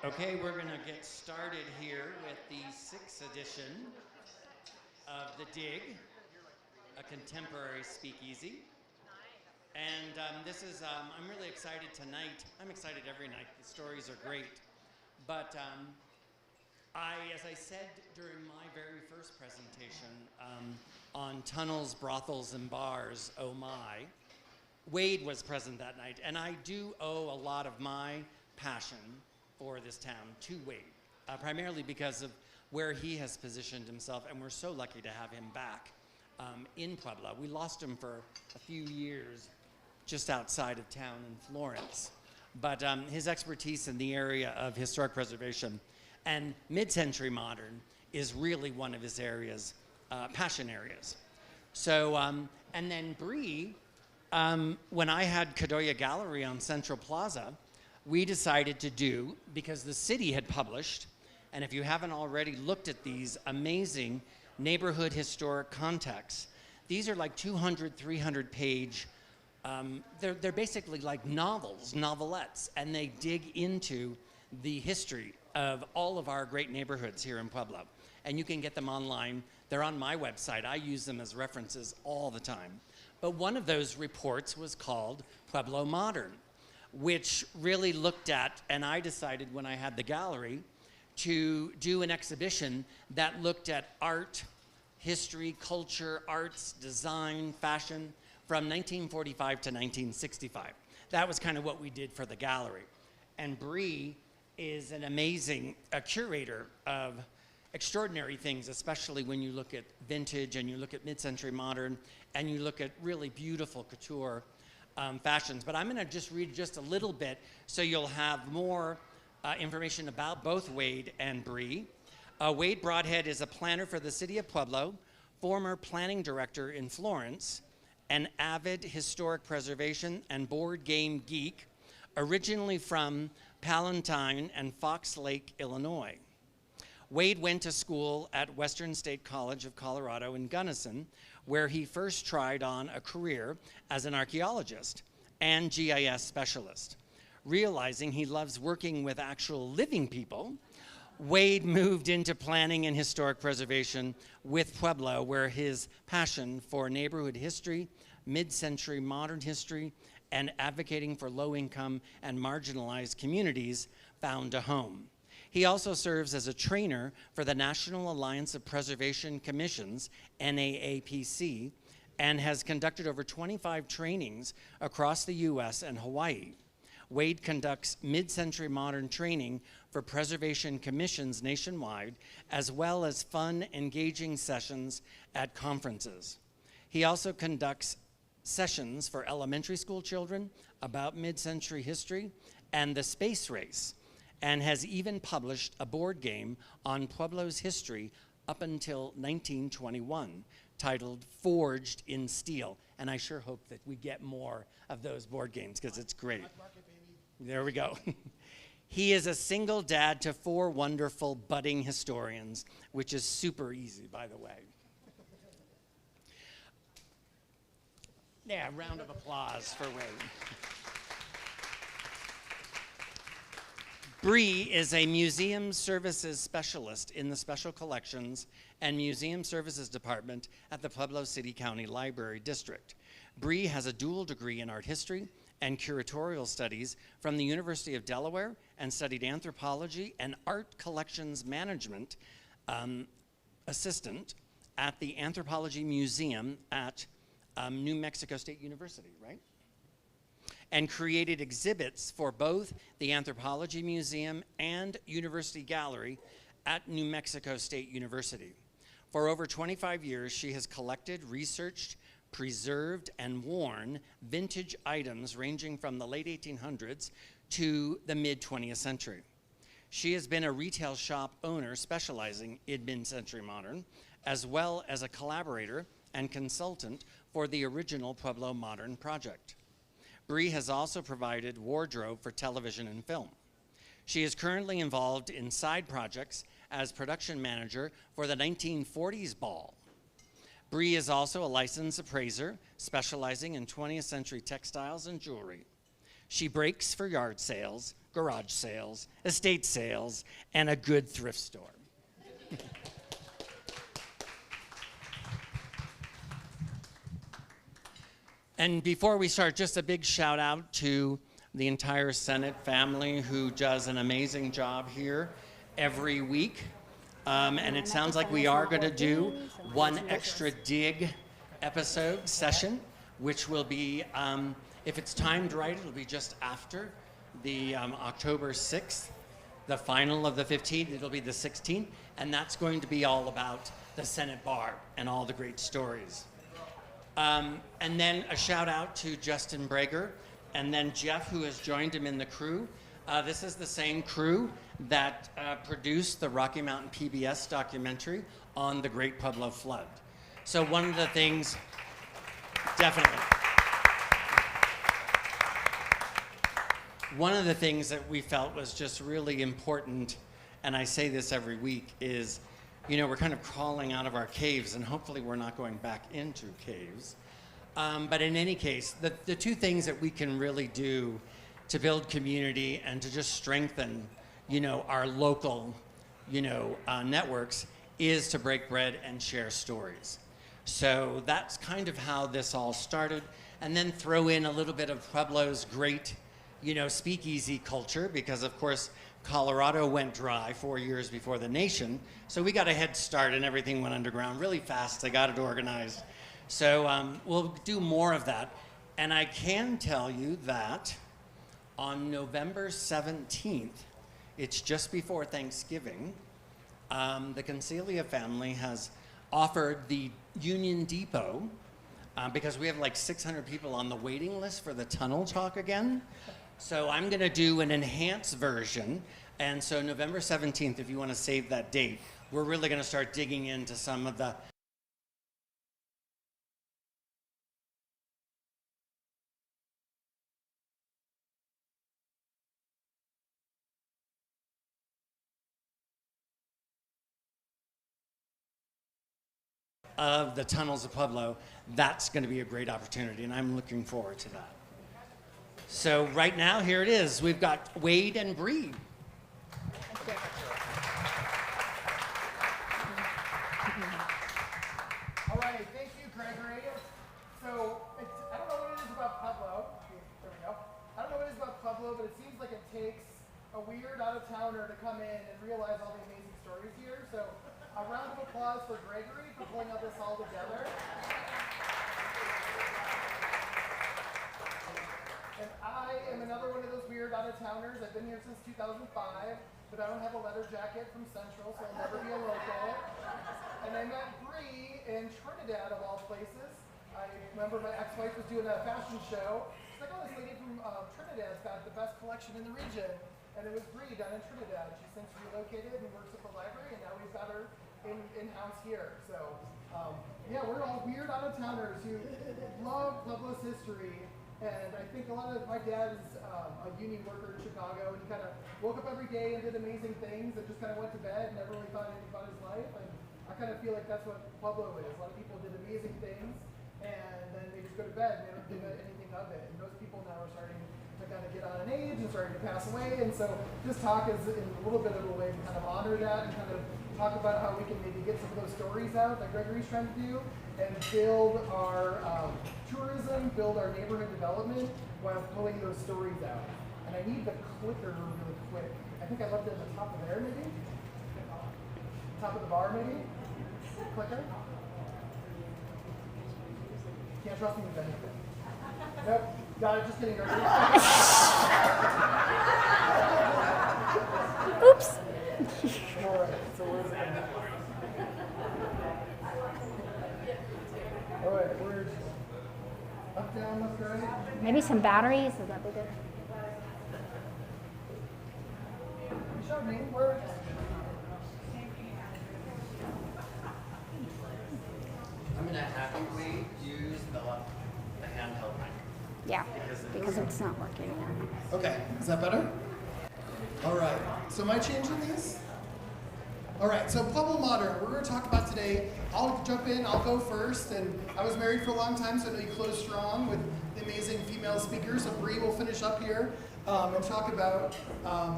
Okay, we're going to get started here with the 6th edition of The Dig, a contemporary speakeasy. And I'm really excited tonight. I'm excited every night. The stories are great. But as I said during my very first presentation on tunnels, brothels, and bars, oh my, Wade was present that night. And I do owe a lot of my passion for this town to Wade, primarily because of where he has positioned himself, and we're so lucky to have him back in Pueblo. We lost him for a few years just outside of town in Florence, but his expertise in the area of historic preservation and mid-century modern is really one of his areas, passion areas. So, and then Bree, when I had Kadoya Gallery on Central Plaza, we decided to do, because the city had published, and if you haven't already looked at these amazing neighborhood historic contexts, these are like 200, 300 page, they're basically like novels, novelettes, and they dig into the history of all of our great neighborhoods here in Pueblo. And you can get them online. They're on my website. I use them as references all the time. But one of those reports was called Pueblo Modern, which really looked at, and I decided when I had the gallery to do an exhibition that looked at art, history, culture, arts, design, fashion from 1945 to 1965. That was kind of what we did for the gallery. And Bree is an amazing curator of extraordinary things, especially when you look at vintage and you look at mid-century modern and you look at really beautiful couture fashions. But I'm going to just read just a little bit so you'll have more information about both Wade and Bree. Wade Broadhead is a planner for the City of Pueblo, former planning director in Florence, an avid historic preservation and board game geek, originally from Palatine and Fox Lake, Illinois. Wade went to school at Western State College of Colorado in Gunnison, where he first tried on a career as an archaeologist and GIS specialist. Realizing he loves working with actual living people, Wade moved into planning and historic preservation with Pueblo, where his passion for neighborhood history, mid-century modern history, and advocating for low-income and marginalized communities found a home. He also serves as a trainer for the National Alliance of Preservation Commissions, NAAPC, and has conducted over 25 trainings across the US and Hawaii. Wade conducts mid-century modern training for preservation commissions nationwide, as well as fun, engaging sessions at conferences. He also conducts sessions for elementary school children about mid-century history and the space race, and has even published a board game on Pueblo's history up until 1921, titled Forged in Steel. And I sure hope that we get more of those board games, because it's great. There we go. He is a single dad to 4 wonderful budding historians, which is super easy, by the way. Yeah, round of applause for Wade. Bree is a museum services specialist in the Special Collections and Museum Services Department at the Pueblo City County Library District. Bree has a dual degree in art history and curatorial studies from the University of Delaware and studied anthropology and art collections management assistant at the Anthropology Museum at New Mexico State University, right? And created exhibits for both the Anthropology Museum and University Gallery at New Mexico State University. For over 25 years, she has collected, researched, preserved, and worn vintage items ranging from the late 1800s to the mid-20th century. She has been a retail shop owner specializing in mid-century modern, as well as a collaborator and consultant for the original Pueblo Modern project. Bree has also provided wardrobe for television and film. She is currently involved in side projects as production manager for the 1940s ball. Bree is also a licensed appraiser specializing in 20th century textiles and jewelry. She breaks for yard sales, garage sales, estate sales, and a good thrift store. And before we start, just a big shout out to the entire Senate family who does an amazing job here every week. And it sounds like we are going to do one extra dig episode session, which will be, if it's timed right, it'll be just after the October 6th, the final of the 15th, it'll be the 16th, and that's going to be all about the Senate bar and all the great stories. And then a shout out to Justin Brager, and then Jeff, who has joined him in the crew. This is the same crew that produced the Rocky Mountain PBS documentary on the Great Pueblo Flood. So one of the things, definitely. One of the things that we felt was just really important, and I say this every week, is, you know, we're kind of crawling out of our caves, and hopefully we're not going back into caves. But in any case, the two things that we can really do to build community and to just strengthen, you know, our local, you know, networks is to break bread and share stories. So that's kind of how this all started. And then throw in a little bit of Pueblo's great, you know, speakeasy culture, because of course, Colorado went dry 4 years before the nation. So we got a head start and everything went underground really fast. They got it organized. So we'll do more of that. And I can tell you that on November 17th, it's just before Thanksgiving, the Concelia family has offered the Union Depot, because we have like 600 people on the waiting list for the tunnel talk again. So I'm gonna do an enhanced version. And so November 17th, if you wanna save that date, we're really gonna start digging into some of the of the tunnels of Pueblo. That's going to be a great opportunity, and I'm looking forward to that. So right now, here it is. We've got Wade and Bree. All right, thank you, Gregory. So I don't know what it is about Pueblo. There we go. I don't know what it is about Pueblo, but it seems like it takes a weird out-of-towner to come in and realize all the amazing stories here. So a round of applause for Gregory for pulling all this all together. And I am another one of those weird out-of-towners. I've been here since 2005, but I don't have a leather jacket from Central, so I'll never be a local. And I met Bree in Trinidad, of all places. I remember my ex-wife was doing a fashion show. She's like, oh, this lady from Trinidad's got the best collection in the region. And it was Bree down in Trinidad. She's since relocated and works at the library, and now we've got her in-house here. So, yeah, we're all weird out-of-towners who love Pueblo's history. And I think a lot of, my dad is a union worker in Chicago, and he kind of woke up every day and did amazing things and just kind of went to bed and never really thought anything about his life. And I kind of feel like that's what Pueblo is. A lot of people did amazing things, and then they just go to bed and they don't think anything of it. And those people now are starting to kind of get on in age and starting to pass away. And so this talk is in a little bit of a way to kind of honor that and kind of talk about how we can maybe get some of those stories out that Gregory's trying to do and build our tourism, build our neighborhood development while pulling those stories out. And I need the clicker really quick. I think I left it at the top of there maybe? Top of the bar maybe? Clicker? Can't trust me with anything. Nope. Got it, just kidding. Oops. All right, so where's it? All right, where's up, down, left, right? Maybe some batteries, would that be good? You showed me, where? I'm going to have you, Wade, use the handheld mic. Yeah, because it's not working now. Okay, is that better? All right, so am I changing these? All right, so Pueblo Modern, we're going to talk about today. I'll jump in, I'll go first, and I was married for a long time, so I know you close strong with the amazing female speakers. So Bree will finish up here and talk about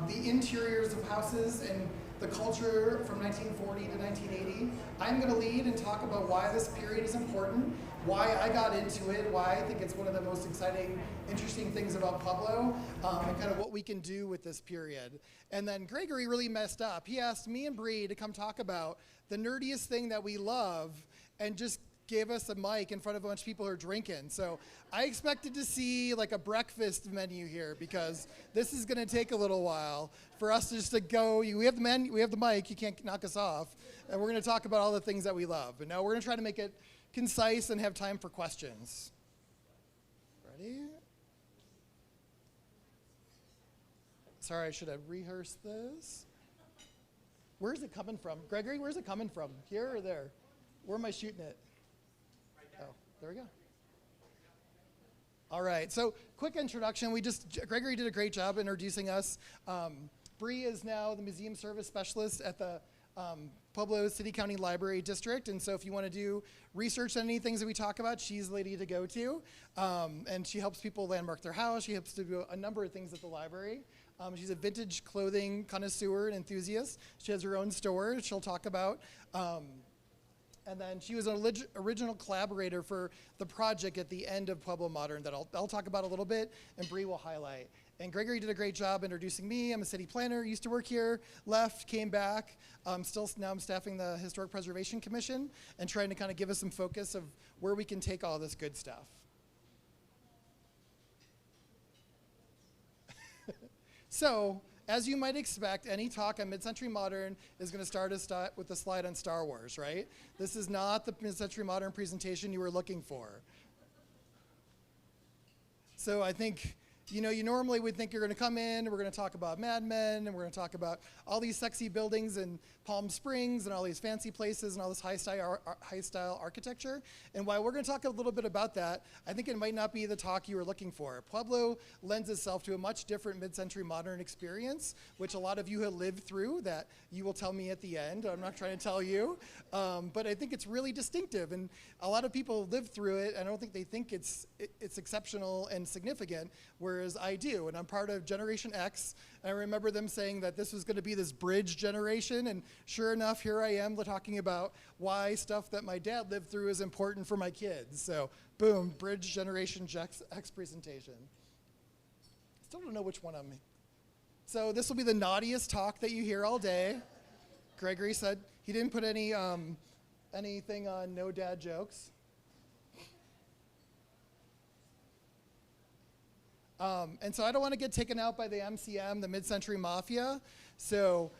the interiors of houses and the culture from 1940 to 1980. I'm going to lead and talk about why this period is important, why I got into it, why I think it's one of the most exciting, interesting things about Pueblo, and kind of what we can do with this period. And then Gregory really messed up. He asked me and Bree to come talk about the nerdiest thing that we love and just gave us a mic in front of a bunch of people who are drinking. So I expected to see like a breakfast menu here because this is going to take a little while for us just to go. We have the mic, you can't knock us off, and we're going to talk about all the things that we love. But now we're going to try to make it concise and have time for questions. Ready? Sorry, I should have rehearsed this. Where's it coming from? Gregory, where's it coming from? Here or there? Where am I shooting it? Oh, there we go. All right, so quick introduction. Gregory did a great job introducing us. Bree is now the museum service specialist at the Pueblo City County Library District, and so if you want to do research on any things that we talk about, she's the lady to go to. And she helps people landmark their house. She helps to do a number of things at the library. She's a vintage clothing connoisseur and enthusiast. She has her own store she'll talk about. And then she was an original collaborator for the project at the end of Pueblo Modern that I'll talk about a little bit, and Bree will highlight. And Gregory did a great job introducing me. I'm a city planner, used to work here, left, came back. Now I'm staffing the Historic Preservation Commission and trying to kind of give us some focus of where we can take all this good stuff. So, as you might expect, any talk on mid-century modern is going to start with a slide on Star Wars, right? This is not the mid-century modern presentation you were looking for. So I think, you normally would think you're going to come in, and we're going to talk about Mad Men, and we're going to talk about all these sexy buildings in Palm Springs, and all these fancy places, and all this high-style architecture. And while we're going to talk a little bit about that, I think it might not be the talk you were looking for. Pueblo lends itself to a much different mid-century modern experience, which a lot of you have lived through that you will tell me at the end. I'm not trying to tell you. But I think it's really distinctive, and a lot of people live through it. I don't think they think it's exceptional and significant, whereas I do. And I'm part of Generation X. And I remember them saying that this was going to be this bridge generation, and sure enough, here I am talking about why stuff that my dad lived through is important for my kids. So, boom, bridge generation X presentation. Still don't know which one I'm. So this will be the naughtiest talk that you hear all day. Gregory said he didn't put anything on no dad jokes. And so I don't want to get taken out by the MCM, the mid-century mafia. So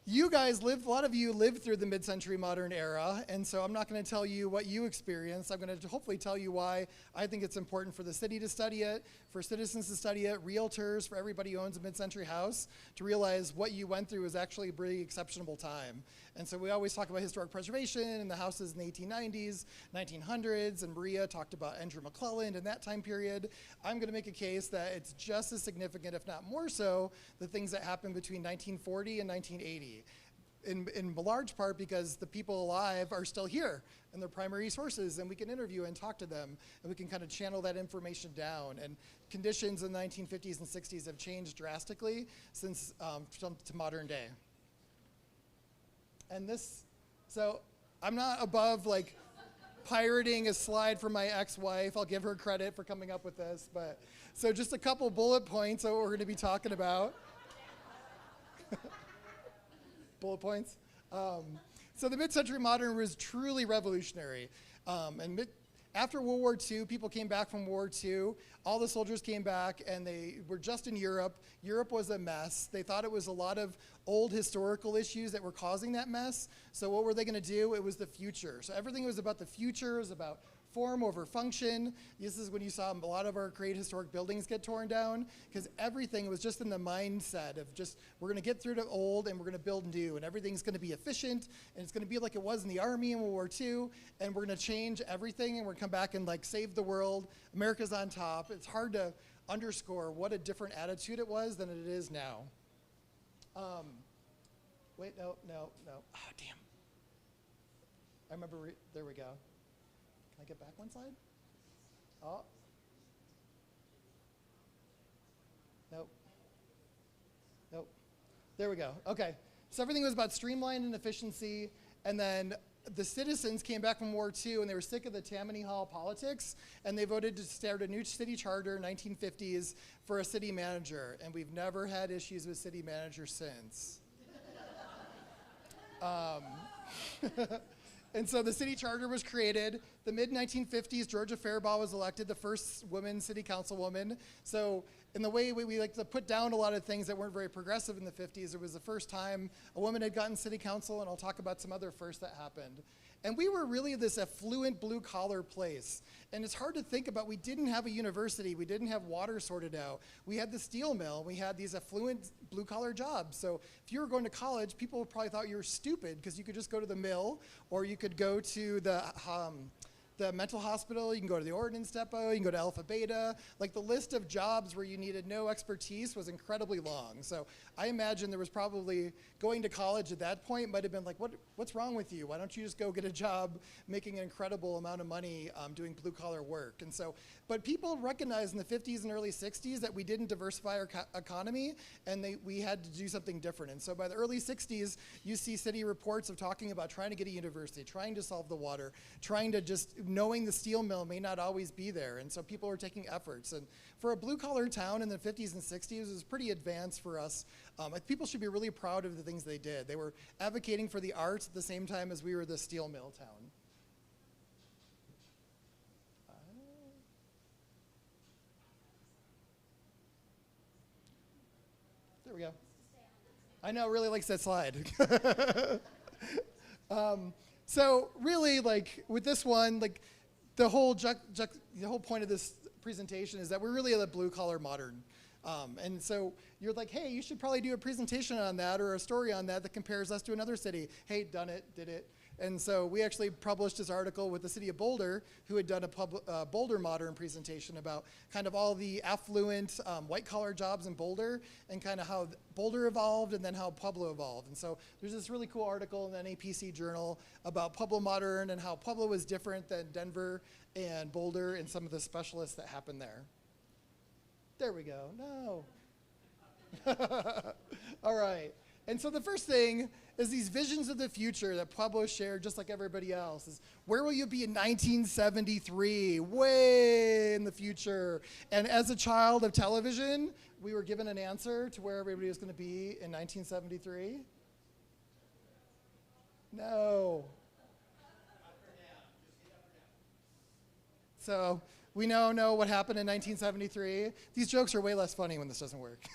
you guys a lot of you lived through the mid-century modern era, and so I'm not going to tell you what you experienced. I'm going to hopefully tell you why I think it's important for the city to study it, for citizens to study it, realtors, for everybody who owns a mid-century house, to realize what you went through was actually a pretty exceptional time. And so we always talk about historic preservation and the houses in the 1890s, 1900s, and Maria talked about Andrew McClelland in that time period. I'm going to make a case that it's just as significant, if not more so, the things that happened between 1940 and 1980. In large part because the people alive are still here and they're primary sources, and we can interview and talk to them, and we can kind of channel that information down. And conditions in the 1950s and 60s have changed drastically since to modern day. And so I'm not above pirating a slide from my ex-wife. I'll give her credit for coming up with this, but so just a couple bullet points of what we're going to be talking about. Bullet points. So the mid-century modern was truly revolutionary. After World War II, people came back from World War II. All the soldiers came back, and they were just in Europe. Europe was a mess. They thought it was a lot of old historical issues that were causing that mess. So what were they going to do? It was the future. So everything was about the future. It was about form over function. This is when you saw a lot of our great historic buildings get torn down, because everything was just in the mindset of just, we're going to get through the old and we're going to build new, and everything's going to be efficient, and it's going to be like it was in the Army in World War II, and we're going to change everything, and we're going to come back and save the world. America's on top. It's hard to underscore what a different attitude it was than it is now. Wait, no. Oh, damn. I remember, there we go. Can I get back one slide? Oh. Nope. There we go. Okay. So everything was about streamline and efficiency, and then the citizens came back from War II, and they were sick of the Tammany Hall politics, and they voted to start a new city charter in 1950s for a city manager, and we've never had issues with city managers since. And so the city charter was created. The mid-1950s, Georgia Fairbaugh was elected the first woman city councilwoman. So in the way we like to put down a lot of things that weren't very progressive in the 50s, it was the first time a woman had gotten city council, and I'll talk about some other firsts that happened. And we were really this affluent blue-collar place. And it's hard to think about, we didn't have a university, we didn't have water sorted out. We had the steel mill, we had these affluent blue-collar jobs. So if you were going to college, people probably thought you were stupid because you could just go to the mill, or you could go to the mental hospital, you can go to the ordnance depot, you can go to Alpha Beta. Like the list of jobs where you needed no expertise was incredibly long. So I imagine there was probably going to college at that point might have been like, what's wrong with you? Why don't you just go get a job making an incredible amount of money doing blue collar work? And so, but people recognized in the 50s and early 60s that we didn't diversify our economy, and we had to do something different. And so by the early 60s, you see city reports of talking about trying to get a university, trying to solve the water, trying to just knowing the steel mill may not always be there. And so people are taking efforts. And for a blue collar town in the 50s and 60s, it was pretty advanced for us. People should be really proud of the things they did. They were advocating for the arts at the same time as we were the steel mill town. There we go. I know, really likes that slide. So really, like with this one, like the whole point of this presentation is that we're really a blue collar modern. And so you're like, hey, you should probably do a presentation on that or a story on that that compares us to another city. Hey, done it, did it. And so we actually published this article with the city of Boulder, who had done a Boulder Modern presentation about kind of all the affluent white-collar jobs in Boulder and kind of how Boulder evolved and then how Pueblo evolved. And so there's this really cool article in the NAAPC journal about Pueblo Modern and how Pueblo was different than Denver and Boulder and some of the specialists that happened there. There we go. No. All right. And so the first thing is these visions of the future that Pueblo shared, just like everybody else, is where will you be in 1973? Way in the future. And as a child of television, we were given an answer to where everybody was going to be in 1973. No. So we now know what happened in 1973. These jokes are way less funny when this doesn't work.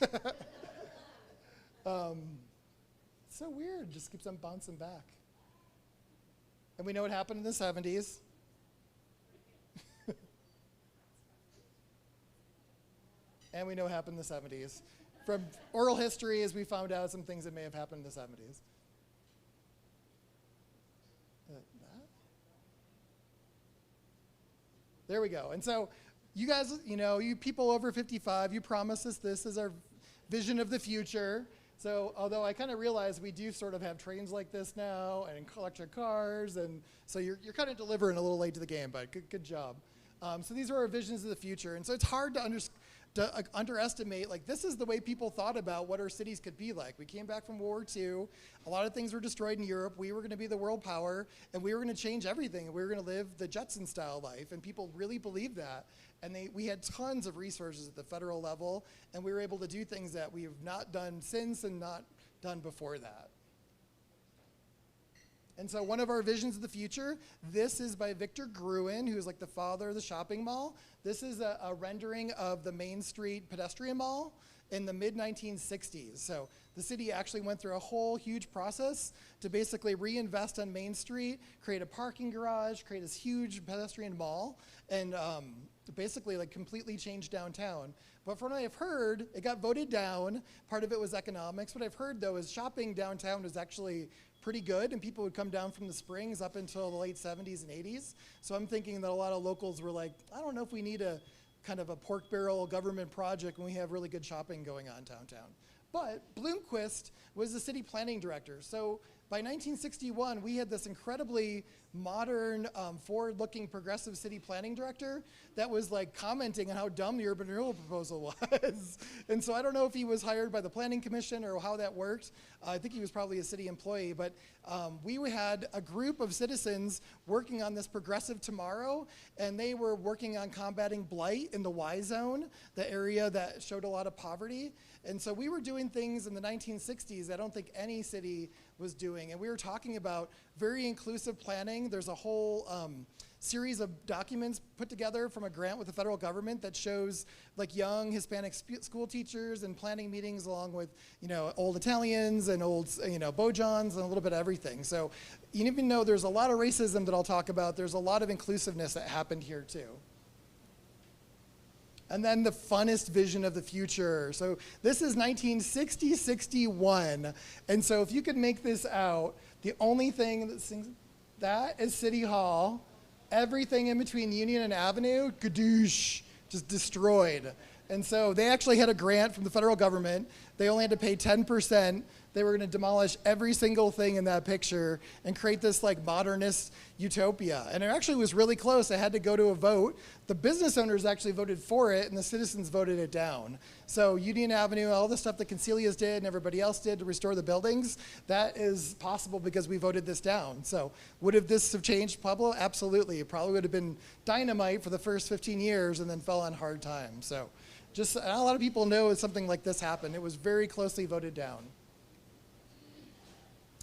So weird, just keeps on bouncing back. And we know what happened in the 70s. And we know what happened in the 70s. From oral history, as we found out some things that may have happened in the 70s. There we go. And so you guys, you people over 55, you promised us this is our vision of the future. So although I kind of realize we do sort of have trains like this now and electric cars, and so you're kind of delivering a little late to the game, but good job. So these are our visions of the future. And so it's hard to underestimate, like this is the way people thought about what our cities could be like. We came back from World War II. A lot of things were destroyed in Europe. We were going to be the world power, and we were going to change everything. And we were going to live the Jetson-style life, and people really believed that. And we had tons of resources at the federal level, and we were able to do things that we have not done since and not done before that. And so one of our visions of the future, this is by Victor Gruen, who's like the father of the shopping mall. This is a rendering of the Main Street pedestrian mall in the mid-1960s. So the city actually went through a whole huge process to basically reinvest on Main Street, create a parking garage, create this huge pedestrian mall, and basically like completely changed downtown. But from what I've heard, it got voted down. Part of it was economics. What I've heard though is shopping downtown was actually pretty good, and people would come down from the Springs up until the late 70s and 80s. So I'm thinking that a lot of locals were like, I don't know if we need a kind of a pork barrel government project when we have really good shopping going on downtown. But Bloomquist was the city planning director. So by 1961, we had this incredibly modern, forward-looking, progressive city planning director that was like commenting on how dumb the urban renewal proposal was. And so I don't know if he was hired by the planning commission or how that worked. I think he was probably a city employee, but we had a group of citizens working on this progressive tomorrow, and they were working on combating blight in the Y zone, the area that showed a lot of poverty. And so we were doing things in the 1960s I don't think any city was doing. And we were talking about very inclusive planning. There's a whole series of documents put together from a grant with the federal government that shows like young Hispanic school teachers and planning meetings along with, old Italians and old, Bojans and a little bit of everything. So even though there's a lot of racism that I'll talk about, there's a lot of inclusiveness that happened here too. And then the funnest vision of the future. So this is 1960-61. And so if you could make this out, the only thing that sings that is City Hall. Everything in between Union and Avenue, gadoosh, just destroyed. And so they actually had a grant from the federal government. They only had to pay 10%. They were going to demolish every single thing in that picture and create this like modernist utopia. And it actually was really close. It had to go to a vote. The business owners actually voted for it, and the citizens voted it down. So Union Avenue, all the stuff that Concilia's did and everybody else did to restore the buildings, that is possible because we voted this down. So would have this have changed Pueblo? Absolutely. It probably would have been dynamite for the first 15 years and then fell on hard times. So just a lot of people know something like this happened. It was very closely voted down.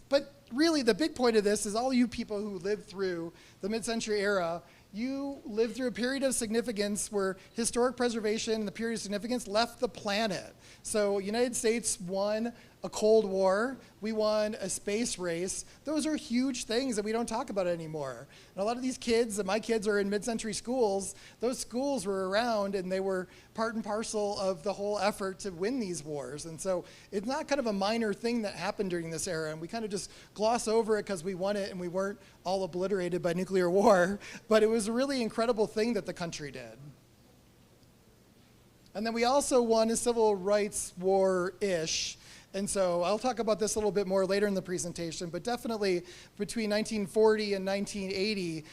But really, the big point of this is all you people who lived through the mid-century era, you lived through a period of significance where historic preservation and the period of significance left the planet. So United States won a Cold War, we won a space race. Those are huge things that we don't talk about anymore. And a lot of these kids, and my kids are in mid-century schools, those schools were around and they were part and parcel of the whole effort to win these wars. And so it's not kind of a minor thing that happened during this era, and we kind of just gloss over it because we won it and we weren't all obliterated by nuclear war, but it was a really incredible thing that the country did. And then we also won a civil rights war-ish. And so I'll talk about this a little bit more later in the presentation, but definitely between 1940 and 1980,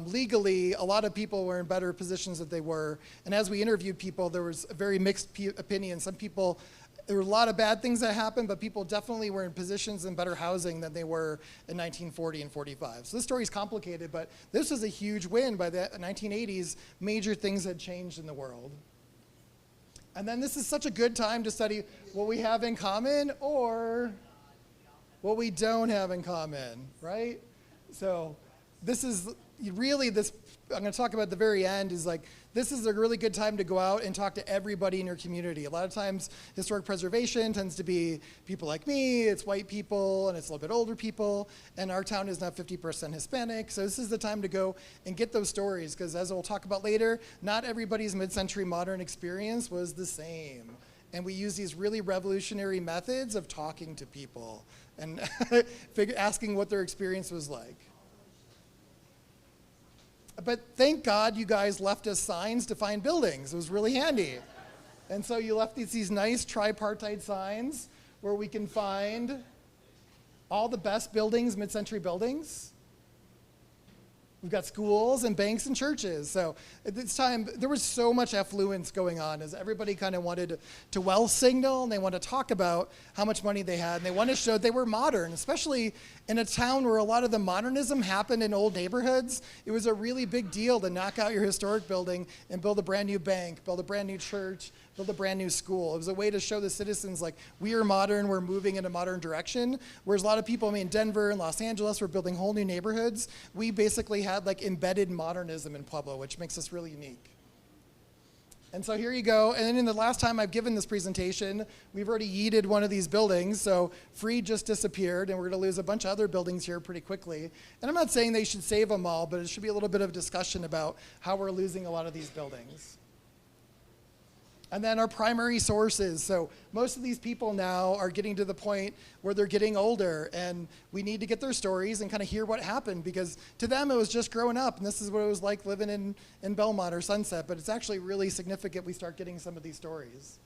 legally, a lot of people were in better positions than they were. And as we interviewed people, there was a very mixed opinion. Some people, there were a lot of bad things that happened, but people definitely were in positions in better housing than they were in 1940 and 45. So this story is complicated, but this was a huge win. By the 1980s, major things had changed in the world. And then this is such a good time to study what we have in common or what we don't have in common, right? So this is really this, I'm going to talk about at the very end, is like, this is a really good time to go out and talk to everybody in your community. A lot of times, historic preservation tends to be people like me, it's white people, and it's a little bit older people, and our town is now 50% Hispanic, so this is the time to go and get those stories, because as we'll talk about later, not everybody's mid-century modern experience was the same. And we use these really revolutionary methods of talking to people and asking what their experience was like. But thank God you guys left us signs to find buildings. It was really handy. And so you left these nice tripartite signs where we can find all the best buildings, mid-century buildings. We've got schools and banks and churches. So at this time, there was so much affluence going on as everybody kind of wanted to wealth signal, and they wanted to talk about how much money they had, and they wanted to show they were modern, especially in a town where a lot of the modernism happened in old neighborhoods. It was a really big deal to knock out your historic building and build a brand new bank, build a brand new church, build a brand new school. It was a way to show the citizens, like, we are modern, we're moving in a modern direction. Whereas a lot of people, in Denver and Los Angeles were building whole new neighborhoods. We basically had like embedded modernism in Pueblo, which makes us really unique. And so here you go. And then in the last time I've given this presentation, we've already yeeted one of these buildings. So Freed just disappeared, and we're going to lose a bunch of other buildings here pretty quickly. And I'm not saying they should save them all, but it should be a little bit of discussion about how we're losing a lot of these buildings. And then our primary sources. So most of these people now are getting to the point where they're getting older, and we need to get their stories and kind of hear what happened, because to them it was just growing up, and this is what it was like living in Belmont or Sunset, but it's actually really significant we start getting some of these stories.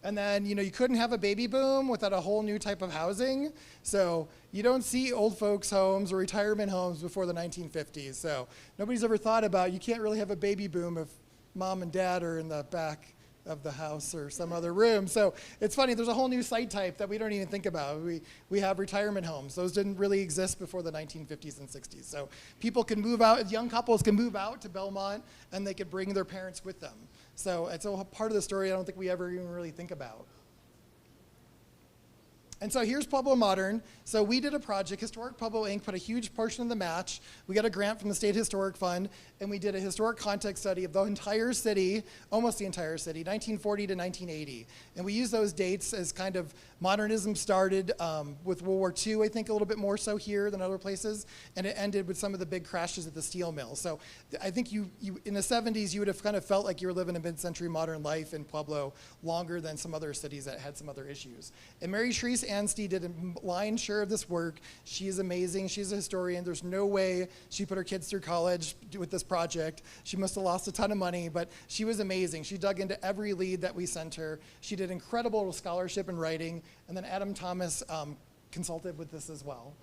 And then, you couldn't have a baby boom without a whole new type of housing. So you don't see old folks' homes or retirement homes before the 1950s. So nobody's ever thought about, you can't really have a baby boom if mom and dad are in the back of the house or some other room. So it's funny, there's a whole new site type that we don't even think about. We have retirement homes. Those didn't really exist before the 1950s and 60s. So people can move out, young couples can move out to Belmont and they could bring their parents with them. So it's a part of the story I don't think we ever even really think about. And so here's Pueblo Modern. So we did a project, Historic Pueblo Inc. put a huge portion of the match. We got a grant from the State Historic Fund, and we did a historic context study of the entire city, almost the entire city, 1940 to 1980. And we used those dates as kind of modernism started with World War II, I think a little bit more so here than other places, and it ended with some of the big crashes at the steel mill. So I think you in the 70s, you would have kind of felt like you were living a mid-century modern life in Pueblo longer than some other cities that had some other issues. And Mary Shreese Anstey did a lion's share of this work. She is amazing. She's a historian. There's no way she put her kids through college with this project. She must have lost a ton of money, but she was amazing. She dug into every lead that we sent her. She did incredible scholarship and writing, and then Adam Thomas consulted with this as well.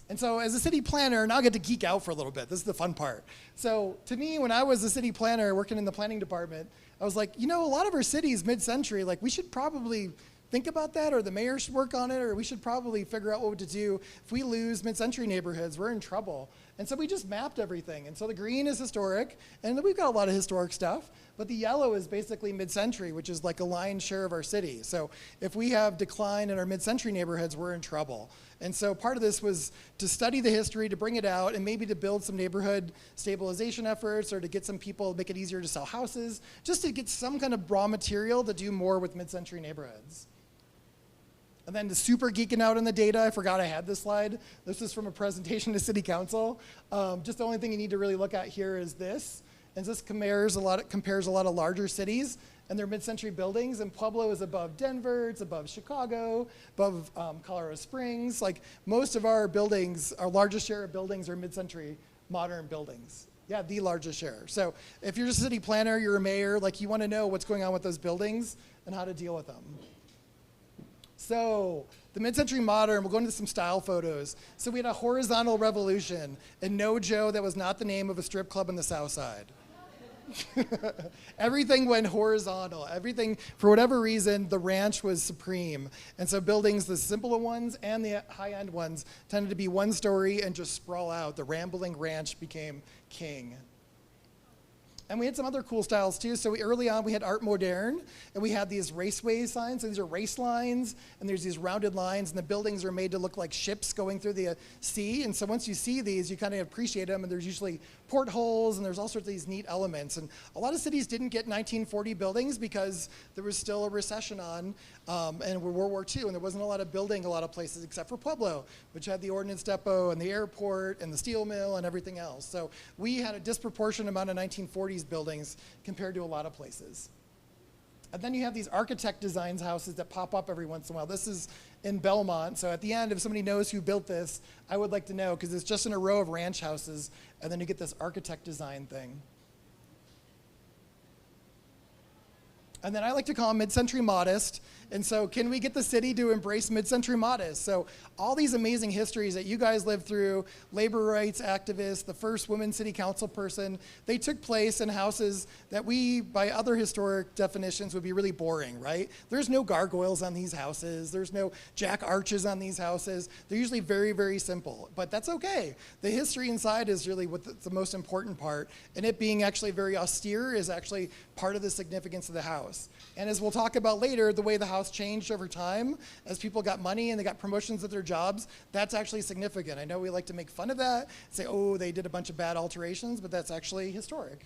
And so as a city planner, now I get to geek out for a little bit. This is the fun part. So to me, when I was a city planner working in the planning department, I was like, a lot of our cities mid-century, like we should probably think about that, or the mayor should work on it, or we should probably figure out what to do. If we lose mid-century neighborhoods, we're in trouble. And so we just mapped everything. And so the green is historic, and we've got a lot of historic stuff, but the yellow is basically mid-century, which is like a lion's share of our city. So if we have decline in our mid-century neighborhoods, we're in trouble. And so part of this was to study the history, to bring it out, and maybe to build some neighborhood stabilization efforts, or to get some people, make it easier to sell houses, just to get some kind of raw material to do more with mid-century neighborhoods. And then the super geeking out on the data, I forgot I had this slide. This is from a presentation to City Council. Just the only thing you need to really look at here is this. And this compares a lot of larger cities and their mid-century buildings. And Pueblo is above Denver, it's above Chicago, above Colorado Springs. Like most of our buildings, our largest share of buildings are mid-century modern buildings. Yeah, the largest share. So if you're just a city planner, you're a mayor, like you want to know what's going on with those buildings and how to deal with them. So the mid-century modern, we'll go into some style photos. So we had a horizontal revolution, and no, Joe, that was not the name of a strip club on the South Side. Everything went horizontal. Everything, for whatever reason, the ranch was supreme. And so buildings, the simpler ones and the high-end ones, tended to be one story and just sprawl out. The rambling ranch became king. And we had some other cool styles too. So early on, we had Art Moderne, and we had these raceway signs. So these are race lines, and there's these rounded lines, and the buildings are made to look like ships going through the sea. And so once you see these, you kind of appreciate them, and there's usually portholes, and there's all sorts of these neat elements. And a lot of cities didn't get 1940 buildings because there was still a recession on, and World War II, and there wasn't a lot of building a lot of places except for Pueblo, which had the ordnance depot and the airport and the steel mill and everything else. So we had a disproportionate amount of 1940s buildings compared to a lot of places. And then you have these architect designs houses that pop up every once in a while. This is in Belmont, so at the end, if somebody knows who built this, I would like to know, because it's just in a row of ranch houses, and then you get this architect design thing. And then I like to call them mid-century modest. And so can we get the city to embrace mid-century modest? So all these amazing histories that you guys lived through, labor rights activists, the first woman city council person, they took place in houses that we, by other historic definitions, would be really boring, right? There's no gargoyles on these houses. There's no jack arches on these houses. They're usually very, very simple, but that's okay. The history inside is really what the most important part, and it being actually very austere is actually part of the significance of the house. And as we'll talk about later, the way the house changed over time, as people got money and they got promotions at their jobs, that's actually significant. I know we like to make fun of that, say, oh, they did a bunch of bad alterations, but that's actually historic.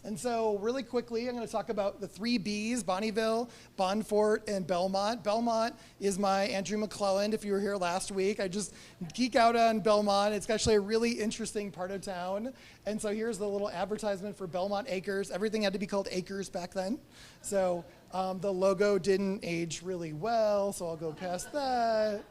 And so really quickly, I'm going to talk about the 3 Bs, Bonnieville, Bonfort, and Belmont. Belmont is my Andrew McClelland. If you were here last week, I just geek out on Belmont. It's actually a really interesting part of town. And so here's the little advertisement for Belmont Acres. Everything had to be called Acres back then. So the logo didn't age really well, so I'll go past that.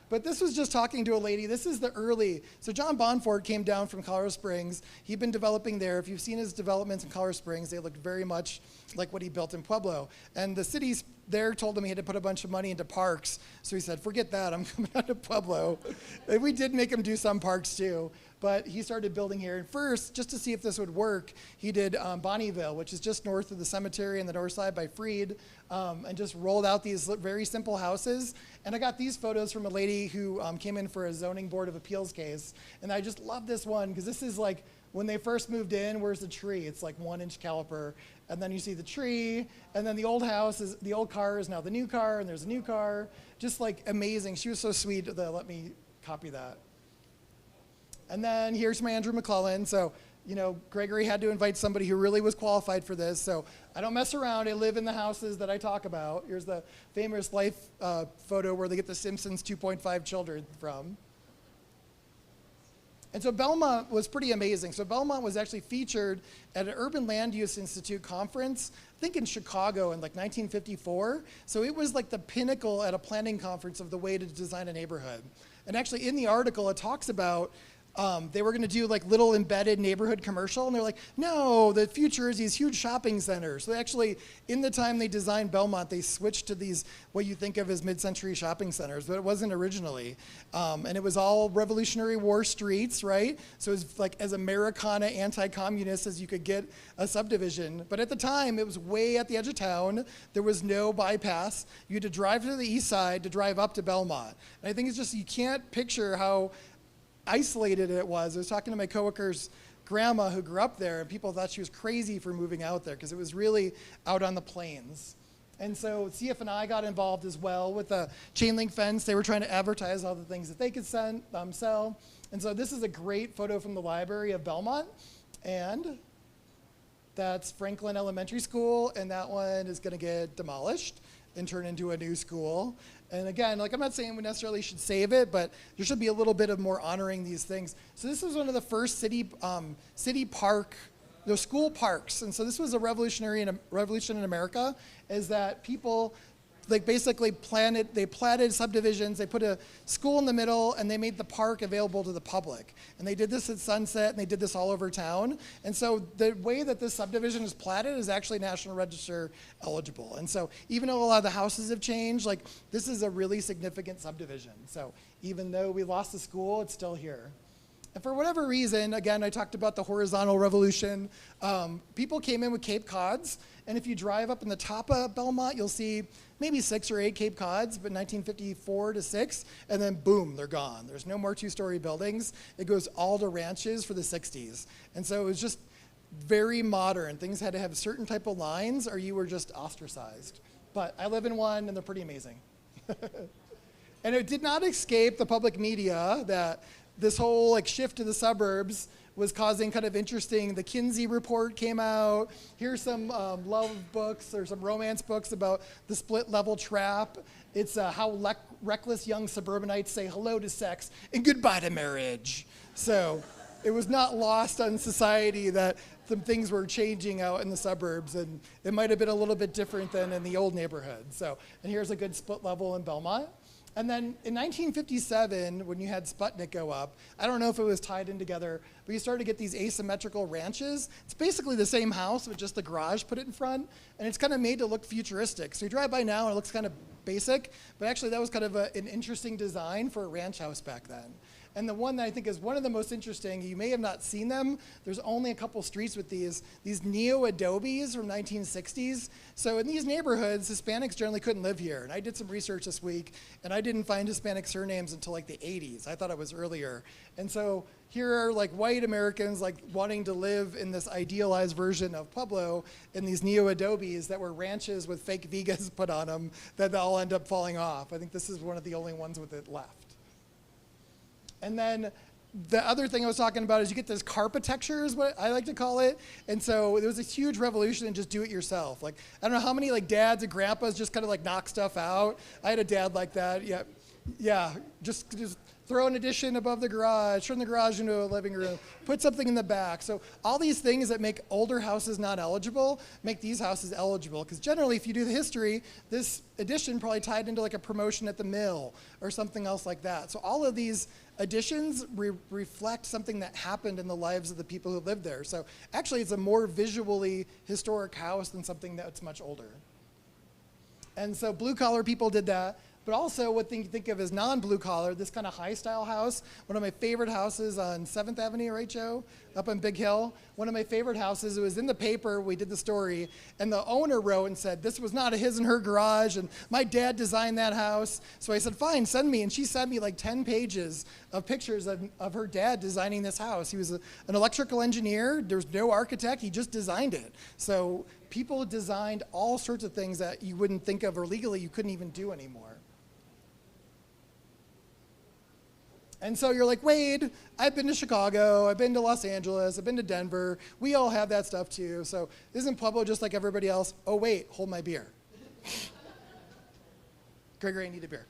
But this was just talking to a lady. This is the early. So John Bonfort came down from Colorado Springs. He'd been developing there. If you've seen his developments in Colorado Springs, they looked very much like what he built in Pueblo. And the cities there told him he had to put a bunch of money into parks. So he said, forget that, I'm coming out to Pueblo. And we did make him do some parks too. But he started building here. And first, just to see if this would work, he did Bonnieville, which is just north of the cemetery on the north side by Freed, and just rolled out these very simple houses. And I got these photos from a lady who came in for a zoning board of appeals case. And I just love this one, because this is like, when they first moved in, where's the tree? It's like 1-inch caliper. And then you see the tree, and then the old house is, the old car is now the new car, and there's a new car. Just like amazing. She was so sweet that let me copy that. And then here's my Andrew McClellan. So, you know, Gregory had to invite somebody who really was qualified for this. So I don't mess around. I live in the houses that I talk about. Here's the famous life photo where they get the Simpsons 2.5 children from. And so Belmont was pretty amazing. So Belmont was actually featured at an Urban Land Use Institute conference, I think in Chicago in like 1954. So it was like the pinnacle at a planning conference of the way to design a neighborhood. And actually in the article, it talks about they were going to do like little embedded neighborhood commercial, and they're like, no, the future is these huge shopping centers. So actually, in the time they designed Belmont, they switched to these, what you think of as mid-century shopping centers, but it wasn't originally. And it was all Revolutionary War streets, right? So it was like as Americana anti-communist as you could get a subdivision. But at the time, it was way at the edge of town. There was no bypass. You had to drive to the east side to drive up to Belmont. And I think it's just, you can't picture how isolated it was. I was talking to my coworker's grandma who grew up there, and people thought she was crazy for moving out there because it was really out on the plains. And so CF&I got involved as well with the chain link fence. They were trying to advertise all the things that they could sell. And so this is a great photo from the library of Belmont. And that's Franklin Elementary School, and that one is going to get demolished and turn into a new school. And again, like I'm not saying we necessarily should save it, but there should be a little bit of more honoring these things. So this was one of the first city park, school parks. And so this was a revolution in America, is that people like basically platted subdivisions, they put a school in the middle, and they made the park available to the public. And they did this at Sunset, and they did this all over town. And so the way that this subdivision is platted is actually National Register eligible. And so even though a lot of the houses have changed, like this is a really significant subdivision. So even though we lost the school, it's still here. And for whatever reason, again, I talked about the horizontal revolution. People came in with Cape Cods, and if you drive up in the top of Belmont, you'll see maybe 6 or 8 Cape Cods, but 1954 to 6, and then boom, they're gone. There's no more 2-story buildings. It goes all to ranches for the 60s. And so it was just very modern. Things had to have a certain type of lines or you were just ostracized. But I live in one, and they're pretty amazing. And it did not escape the public media that this whole like shift to the suburbs was causing kind of interesting. The Kinsey report came out. Here's some love books or some romance books about the split level trap. It's how reckless young suburbanites say hello to sex and goodbye to marriage. So it was not lost on society that some things were changing out in the suburbs, and it might have been a little bit different than in the old neighborhood. So, and here's a good split level in Belmont. And then in 1957, when you had Sputnik go up, I don't know if it was tied in together, but you started to get these asymmetrical ranches. It's basically the same house with just the garage put it in front, and it's kind of made to look futuristic. So you drive by now and it looks kind of basic, but actually that was kind of an interesting design for a ranch house back then. And the one that I think is one of the most interesting, you may have not seen them, there's only a couple streets with these neo-adobes from 1960s. So in these neighborhoods, Hispanics generally couldn't live here. And I did some research this week, and I didn't find Hispanic surnames until like the 80s. I thought it was earlier. And so here are like white Americans like wanting to live in this idealized version of Pueblo in these neo-adobes that were ranches with fake vigas put on them that all end up falling off. I think this is one of the only ones with it left. And then the other thing I was talking about is you get this carpetecture is what I like to call it. And so there was a huge revolution in just do it yourself. Like, I don't know how many like dads and grandpas just kind of like knock stuff out. I had a dad like that. Yeah, just throw an addition above the garage, turn the garage into a living room, put something in the back. So all these things that make older houses not eligible make these houses eligible. Because generally, if you do the history, this addition probably tied into like a promotion at the mill or something else like that. So all of these additions reflect something that happened in the lives of the people who lived there. So actually, it's a more visually historic house than something that's much older. And so blue collar people did that. But also what you think of as non-blue collar, this kind of high style house, one of my favorite houses on 7th Avenue, right, Joe? Up on Big Hill. One of my favorite houses, it was in the paper, we did the story, and the owner wrote and said, this was not a his and her garage, and my dad designed that house. So I said, fine, send me. And she sent me like 10 pages of pictures of her dad designing this house. He was an electrical engineer. There's no architect. He just designed it. So people designed all sorts of things that you wouldn't think of, or legally you couldn't even do anymore. And so you're like, Wade, I've been to Chicago, I've been to Los Angeles, I've been to Denver. We all have that stuff too. So isn't Pueblo just like everybody else? Oh, wait, hold my beer. Gregory, I need a beer.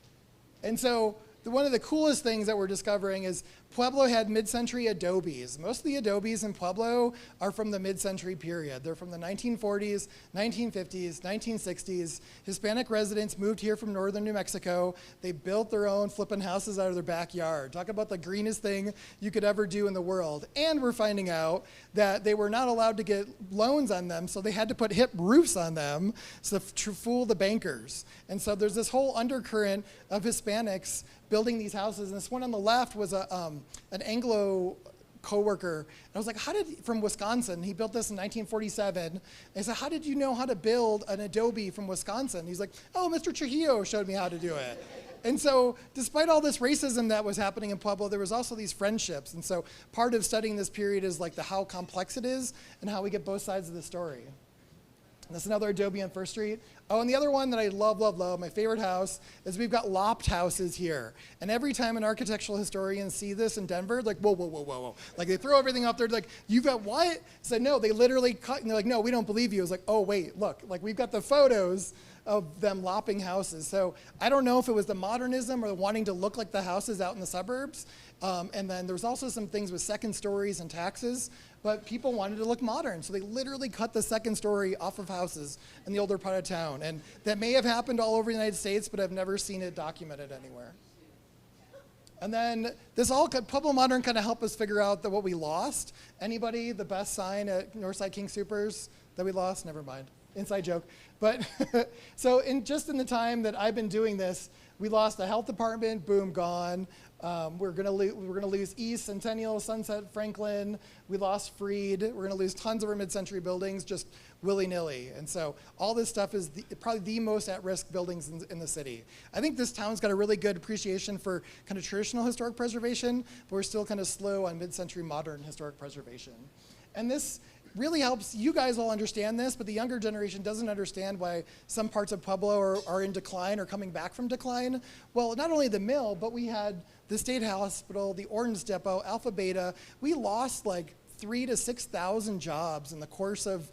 And so one of the coolest things that we're discovering is Pueblo had mid-century adobes. Most of the adobes in Pueblo are from the mid-century period. They're from the 1940s, 1950s, 1960s. Hispanic residents moved here from northern New Mexico. They built their own flippin' houses out of their backyard. Talk about the greenest thing you could ever do in the world. And we're finding out that they were not allowed to get loans on them, so they had to put hip roofs on them to fool the bankers. And so there's this whole undercurrent of Hispanics building these houses. And this one on the left was an Anglo coworker. And I was like, from Wisconsin, he built this in 1947. And I said, how did you know how to build an adobe from Wisconsin? He's like, oh, Mr. Trujillo showed me how to do it. And so despite all this racism that was happening in Pueblo, there was also these friendships. And so part of studying this period is like how complex it is and how we get both sides of the story. And that's another adobe on First Street. Oh, and the other one that I love, love, love, my favorite house, is we've got lopped houses here. And every time an architectural historian see this in Denver, like, whoa, whoa, whoa, whoa, whoa. Like, they throw everything up there, like, you've got what? I said, no, they literally cut, and they're like, no, we don't believe you. I was like, oh, wait, look, like, we've got the photos of them lopping houses. So I don't know if it was the modernism or wanting to look like the houses out in the suburbs. And then there's also some things with second stories and taxes, but people wanted to look modern. So they literally cut the second story off of houses in the older part of town. And that may have happened all over the United States, but I've never seen it documented anywhere. And then Pueblo Modern kind of helped us figure out what we lost. Anybody, the best sign at Northside King Soopers that we lost? Never mind. Inside joke. But so in the time that I've been doing this, we lost the health department, boom, gone. We're gonna lose East, Centennial, Sunset, Franklin. We lost Freed. We're gonna lose tons of our mid-century buildings just willy-nilly. And so all this stuff is probably the most at-risk buildings in the city. I think this town's got a really good appreciation for kind of traditional historic preservation, but we're still kind of slow on mid-century modern historic preservation. And this really helps you guys all understand this, but the younger generation doesn't understand why some parts of Pueblo are in decline or coming back from decline. Well, not only the mill, but we had the state hospital, the ordnance depot, Alpha Beta. We lost like 3,000 to 6,000 jobs in the course of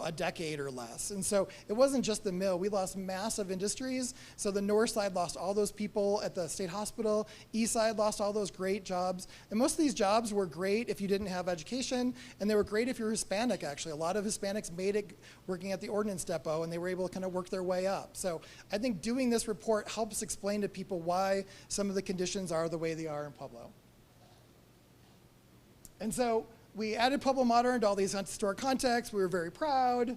a decade or less. And so it wasn't just the mill. We lost massive industries. So the north side lost all those people at the state hospital. East side lost all those great jobs. And most of these jobs were great if you didn't have education, and they were great if you're Hispanic, actually. A lot of Hispanics made it working at the ordnance depot, and they were able to kind of work their way up. So I think doing this report helps explain to people why some of the conditions are the way they are in Pueblo. And so we added Pueblo Modern to all these historic contexts. We were very proud.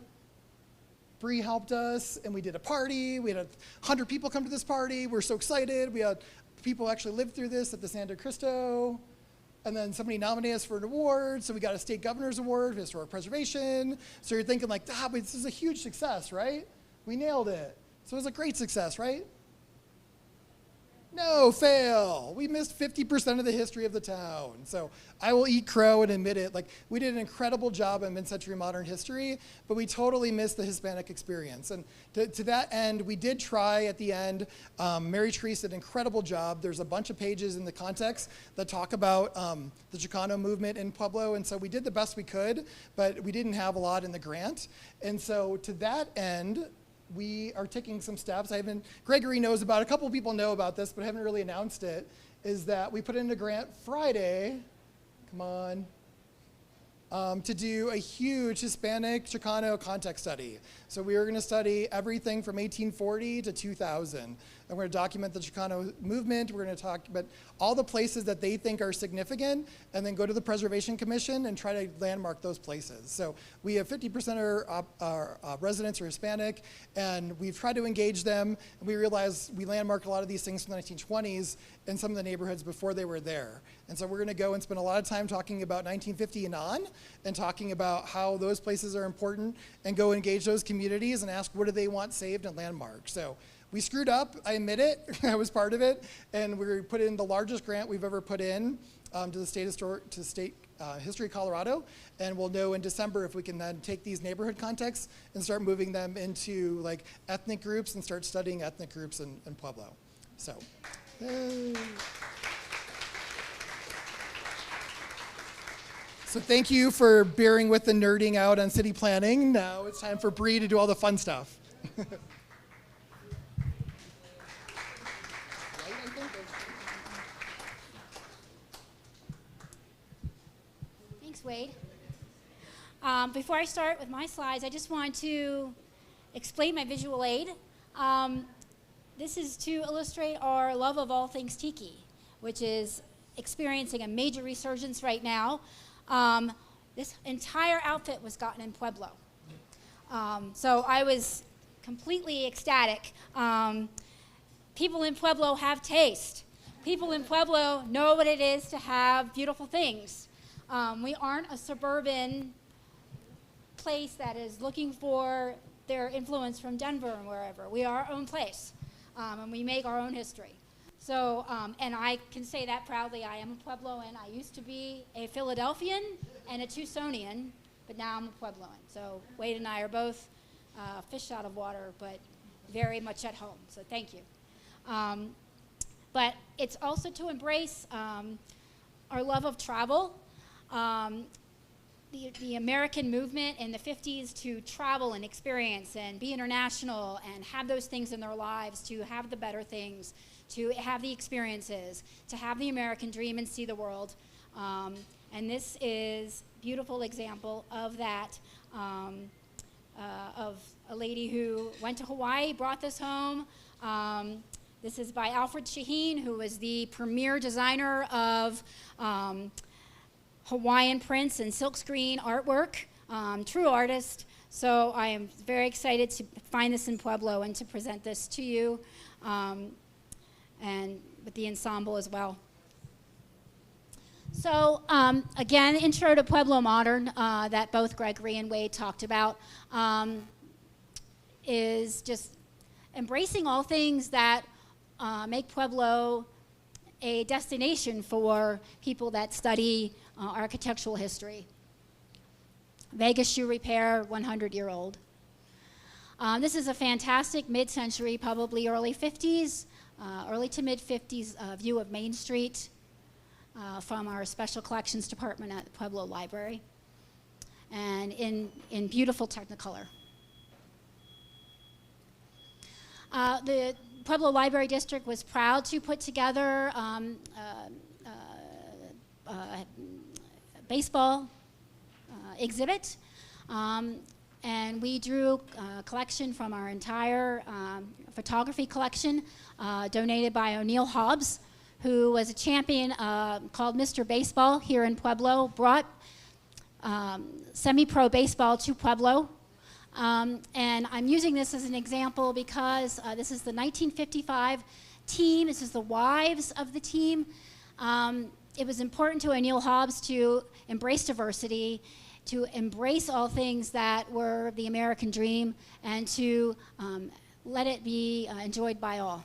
Bree helped us, and we did a party. We had 100 people come to this party. We were so excited. We had people actually live through this at the Santa Cristo. And then somebody nominated us for an award, so we got a state governor's award for historic preservation. So you're thinking like, but this is a huge success, right? We nailed it. So it was a great success, right? No, fail. We missed 50% of the history of the town. So I will eat crow and admit it. Like, we did an incredible job in mid-century modern history, but we totally missed the Hispanic experience. And to that end, we did try at the end. Mary Therese did an incredible job. There's a bunch of pages in the context that talk about the Chicano movement in Pueblo. And so we did the best we could, but we didn't have a lot in the grant. And so to that end, we are taking some steps. Gregory knows about it. A couple of people know about this, but I haven't really announced it. is that we put in a grant Friday, come on, to do a huge Hispanic Chicano context study. So we were going to study everything from 1840 to 2000. And we're going to document the Chicano movement. We're going to talk about all the places that they think are significant, and then go to the Preservation Commission and try to landmark those places. So we have 50% of our residents are Hispanic, and we've tried to engage them. And we realized we landmarked a lot of these things from the 1920s in some of the neighborhoods before they were there. And so we're going to go and spend a lot of time talking about 1950 and on, and talking about how those places are important, and go engage those communities and ask what do they want saved and landmarked. So we screwed up, I admit it, I was part of it, and we put in the largest grant we've ever put in to the State History of Colorado, and we'll know in December if we can then take these neighborhood contexts and start moving them into like ethnic groups and start studying ethnic groups in Pueblo. So. So thank you for bearing with the nerding out on city planning. Now it's time for Bree to do all the fun stuff. Thanks, Wade. Before I start with my slides, I just want to explain my visual aid. This is to illustrate our love of all things tiki, which is experiencing a major resurgence right now. This entire outfit was gotten in Pueblo. So I was completely ecstatic. People in Pueblo have taste. People in Pueblo know what it is to have beautiful things. We aren't a suburban place that is looking for their influence from Denver and wherever. We are our own place, and we make our own history. So, and I can say that proudly. I am a Puebloan. I used to be a Philadelphian and a Tucsonian, but now I'm a Puebloan. So Wade and I are both fish out of water, but very much at home. So thank you. But it's also to embrace our love of travel. The American movement in the 50s to travel and experience and be international and have those things in their lives, to have the better things, to have the experiences, to have the American dream and see the world. And this is a beautiful example of that, of a lady who went to Hawaii, brought this home. This is by Alfred Shaheen, who was the premier designer of Hawaiian prints and silkscreen artwork, true artist. So I am very excited to find this in Pueblo and to present this to you, and with the ensemble as well. So again, intro to Pueblo Modern that both Gregory and Wade talked about is just embracing all things that make Pueblo a destination for people that study architectural history. Vegas shoe repair, 100-year-old. This is a fantastic mid-century, probably early 50s, early to mid-50s view of Main Street from our Special Collections Department at the Pueblo Library, and in beautiful Technicolor. The Pueblo Library District was proud to put together baseball exhibit, and we drew a collection from our entire photography collection donated by O'Neill Hobbs, who was a champion called Mr. Baseball here in Pueblo, brought semi-pro baseball to Pueblo. And I'm using this as an example because this is the 1955 team. This is the wives of the team. It was important to O'Neill Hobbs to embrace diversity, to embrace all things that were the American dream, and to let it be enjoyed by all.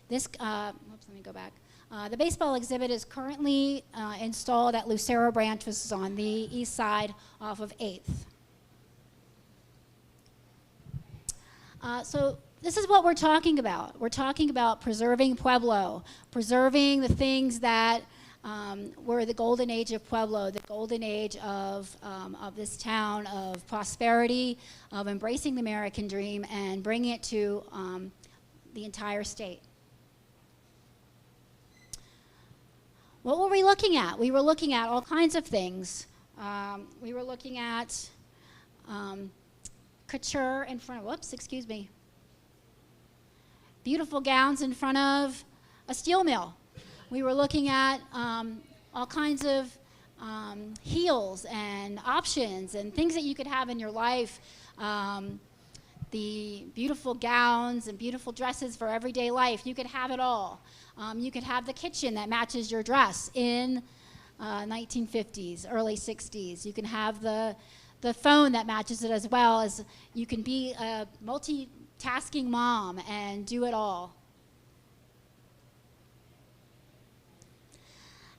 This, let me go back. The baseball exhibit is currently installed at Lucero Branch, which is on the east side off of 8th. So this is what we're talking about. We're talking about preserving Pueblo, preserving the things that were the golden age of Pueblo, the golden age of this town, of prosperity, of embracing the American dream and bringing it to the entire state. What were we looking at? We were looking at all kinds of things. We were looking at couture in front of, whoops, excuse me. Beautiful gowns in front of a steel mill. We were looking at all kinds of heels and options and things that you could have in your life. The beautiful gowns and beautiful dresses for everyday life. You could have it all. You could have the kitchen that matches your dress in 1950s, early 60s. You can have the phone that matches it, as well as you can be a multitasking mom and do it all.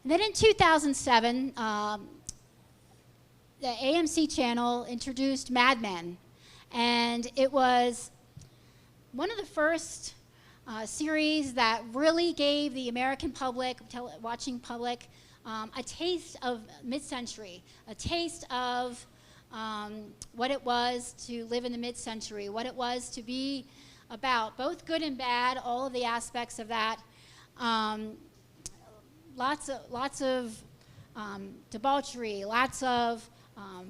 And then in 2007, the AMC channel introduced Mad Men. And it was one of the first series that really gave the American public, watching public, a taste of mid-century, a taste of what it was to live in the mid-century, what it was to be about, both good and bad, all of the aspects of that. Lots of debauchery, lots of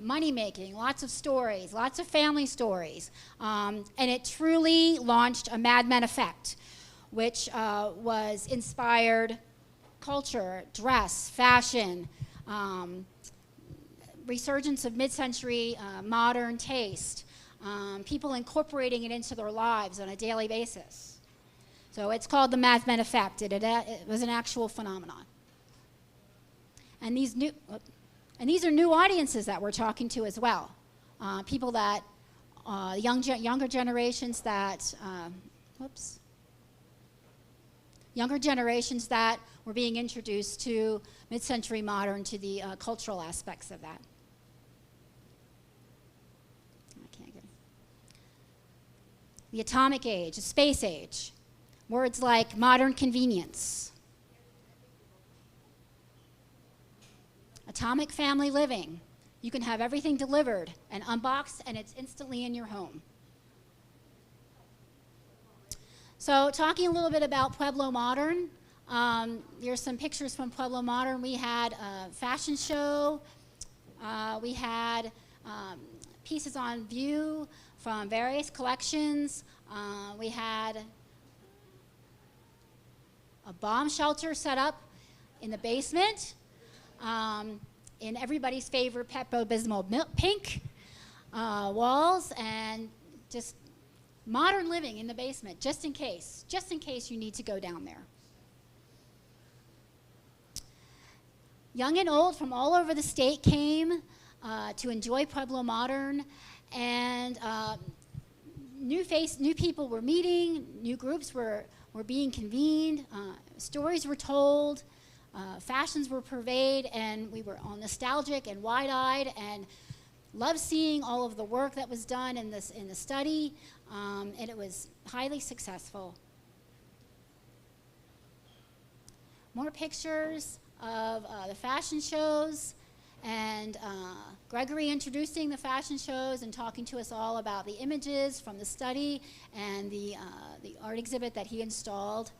money making, lots of stories, lots of family stories. And it truly launched a Mad Men effect, which was inspired culture, dress, fashion, resurgence of mid-century modern taste, people incorporating it into their lives on a daily basis. So it's called the Mad Men effect. It was an actual phenomenon. And these are new audiences that we're talking to as well. People that, younger generations that, younger generations that were being introduced to mid-century modern, to the cultural aspects of that. The atomic age, the space age. Words like modern convenience. Atomic family living. You can have everything delivered and unboxed, and it's instantly in your home. So talking a little bit about Pueblo Modern, here's some pictures from Pueblo Modern. We had a fashion show. We had pieces on view from various collections. We had a bomb shelter set up in the basement. In everybody's favorite Pepto-Bismol pink walls, and just modern living in the basement, just in case you need to go down there. Young and old from all over the state came to enjoy Pueblo Modern, and new people were meeting, new groups were being convened, stories were told. Fashions were purveyed, and we were all nostalgic and wide-eyed and loved seeing all of the work that was done in the study, and it was highly successful. More pictures of the fashion shows, and Gregory introducing the fashion shows and talking to us all about the images from the study and the art exhibit that he installed.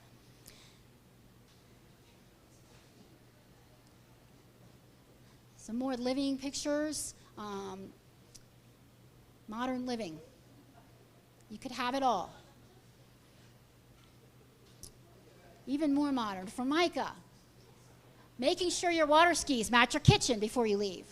Some more living pictures, modern living. You could have it all. Even more modern, from Micah. Making sure your water skis match your kitchen before you leave.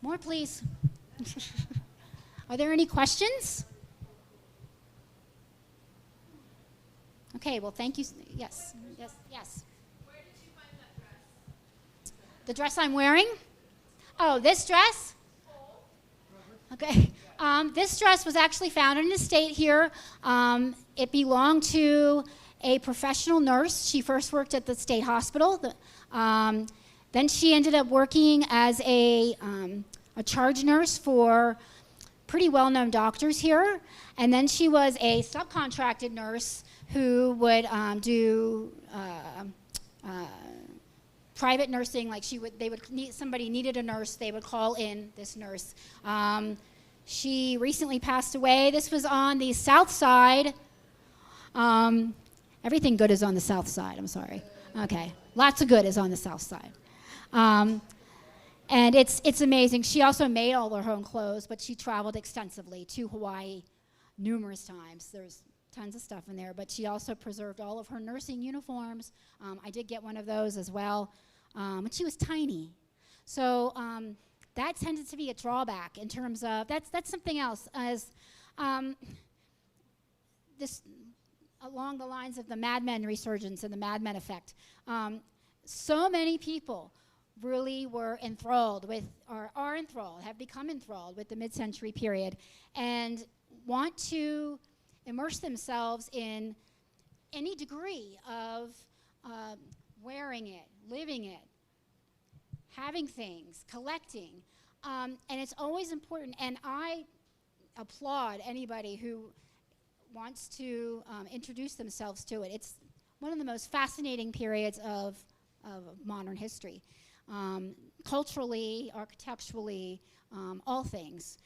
More, please. Are there any questions? Okay, well, thank you. Yes, yes, yes. Where did you find that dress? The dress I'm wearing? Oh, this dress? Okay. This dress was actually found in an estate here. It belonged to a professional nurse. She first worked at the state hospital. Then she ended up working as a charge nurse for pretty well-known doctors here. And then she was a subcontracted nurse who would do private nursing. Like somebody needed a nurse, they would call in this nurse. She recently passed away. This was on the south side. Everything good is on the south side, I'm sorry. Okay, lots of good is on the south side. And it's amazing. She also made all of her own clothes, but she traveled extensively to Hawaii numerous times. There's tons of stuff in there, but she also preserved all of her nursing uniforms. I did get one of those as well, and she was tiny. So that tended to be a drawback in terms of, that's something else, as this, along the lines of the Mad Men resurgence and the Mad Men effect. So many people really were enthralled with, or are enthralled, have become enthralled with the mid-century period, and want to immerse themselves in any degree of wearing it, living it, having things, collecting. And it's always important, and I applaud anybody who wants to introduce themselves to it. It's one of the most fascinating periods of modern history. Culturally, architecturally, all things.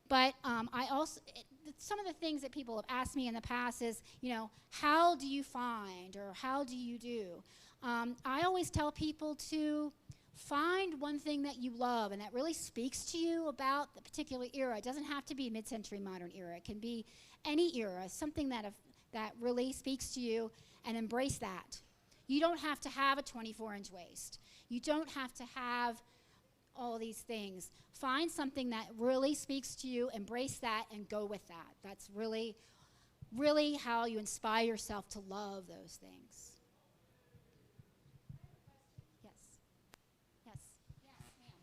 But I also, some of the things that people have asked me in the past is, you know, how do you find, or how do you do? I always tell people to find one thing that you love and that really speaks to you about the particular era. It doesn't have to be mid-century modern era. It can be any era, something that really speaks to you, and embrace that. You don't have to have a 24-inch waist. You don't have to have all these things. Find something that really speaks to you, embrace that, and go with that. That's really, really how you inspire yourself to love those things. Yes. Yes. Yes, ma'am.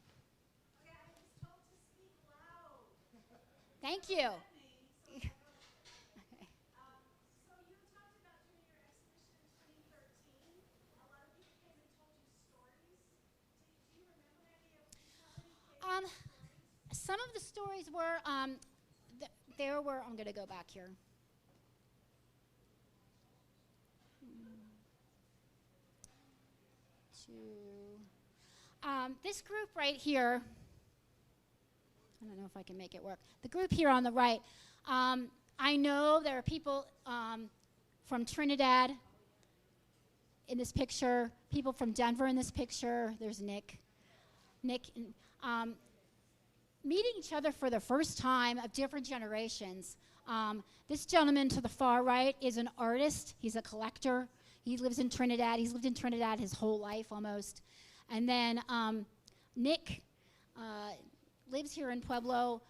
Okay, I was told to speak loud. Thank you. So you talked about doing your exhibition in 2013. A lot of people came and told you stories. Do you remember any of them? Some of the stories were, there were, I'm going to go back here. This group right here, I don't know if I can make it work. The group here on the right, I know there are people from Trinidad in this picture, people from Denver in this picture. There's Nick. Meeting each other for the first time of different generations. This gentleman to the far right is an artist. He's a collector. He lives in Trinidad. He's lived in Trinidad his whole life almost. And then Nick lives here in Pueblo.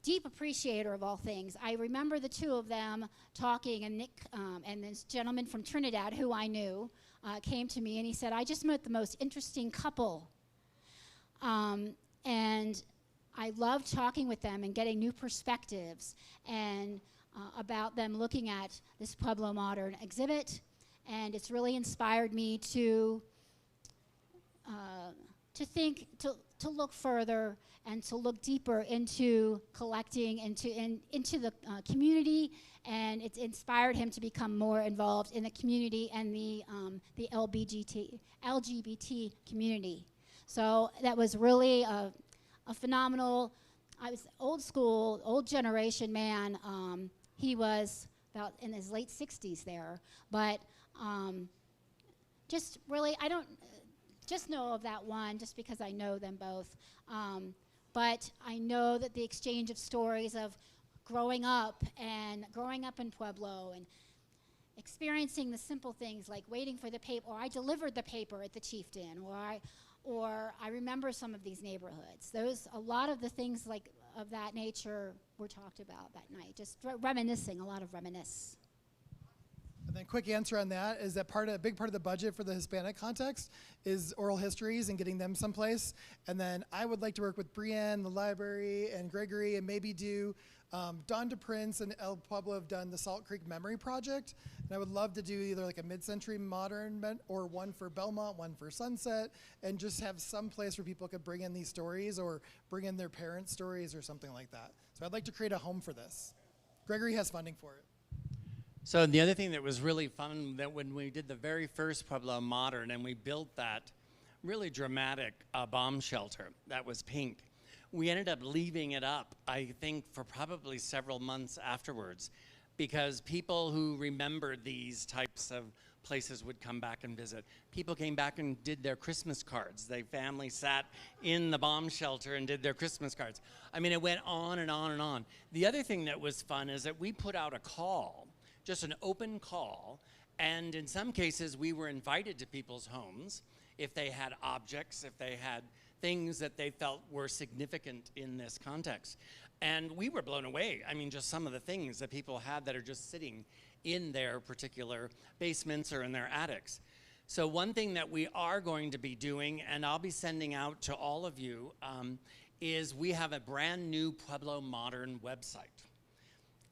Deep appreciator of all things. I remember the two of them talking, and Nick and this gentleman from Trinidad who I knew came to me and he said, I just met the most interesting couple. And I loved talking with them and getting new perspectives and about them looking at this Pueblo Modern exhibit, and it's really inspired me to think, to look further and to look deeper into collecting, into the community, and it's inspired him to become more involved in the community and the LGBT community. So that was really a phenomenal, I was old school, old generation man. He was about in his late 60s there, but just really, I don't just know of that one just because I know them both. But I know that the exchange of stories of growing up in Pueblo and experiencing the simple things like waiting for the paper, or I delivered the paper at the Chieftain, or I remember some of these neighborhoods. A lot of the things like of that nature were talked about that night, just reminiscing, a lot of reminisce. And then quick answer on that is that a big part of the budget for the Hispanic context is oral histories and getting them someplace. And then I would like to work with Brienne, the library, and Gregory, and maybe do, Don DePrince and El Pueblo have done the Salt Creek Memory Project. And I would love to do either like a mid-century modern or one for Belmont, one for Sunset, and just have some place where people could bring in these stories or bring in their parents' stories or something like that. So I'd like to create a home for this. Gregory has funding for it. So the other thing that was really fun, that when we did the very first Pueblo Modern and we built that really dramatic bomb shelter that was pink, we ended up leaving it up, I think, for probably several months afterwards, because people who remembered these types of places would come back and visit. People came back and did their Christmas cards. They family sat in the bomb shelter and did their Christmas cards. I mean, it went on and on and on. The other thing that was fun is that we put out a call, just an open call, and in some cases we were invited to people's homes if they had objects, if they had things that they felt were significant in this context. And we were blown away. I mean, just some of the things that people had that are just sitting in their particular basements or in their attics. So one thing that we are going to be doing, and I'll be sending out to all of you, is we have a brand new Pueblo Modern website.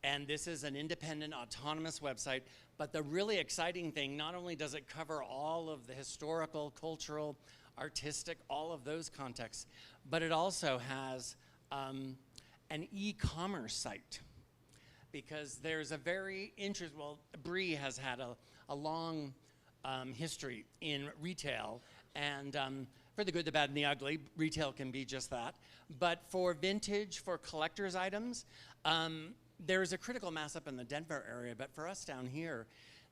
And this is an independent, autonomous website, but the really exciting thing, not only does it cover all of the historical, cultural, artistic, all of those contexts, but it also has an e-commerce site, because there's a very well, Bree has had a long history in retail, and for the good, the bad, and the ugly, retail can be just that. But for vintage, for collector's items, there's a critical mass up in the Denver area, but for us down here,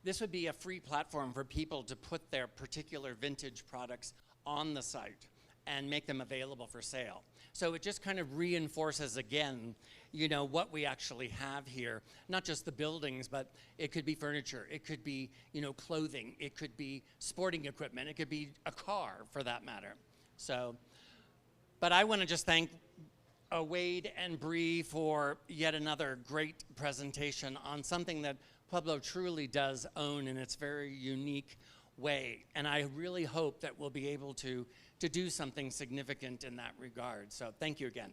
this would be a free platform for people to put their particular vintage products on the site and make them available for sale. So it just kind of reinforces again, you know, what we actually have here. Not just the buildings, but it could be furniture, it could be, you know, clothing, it could be sporting equipment, it could be a car for that matter. So, but I want to just thank Wade and Bree for yet another great presentation on something that Pueblo truly does own in its very unique way. And I really hope that we'll be able to do something significant in that regard. So thank you again.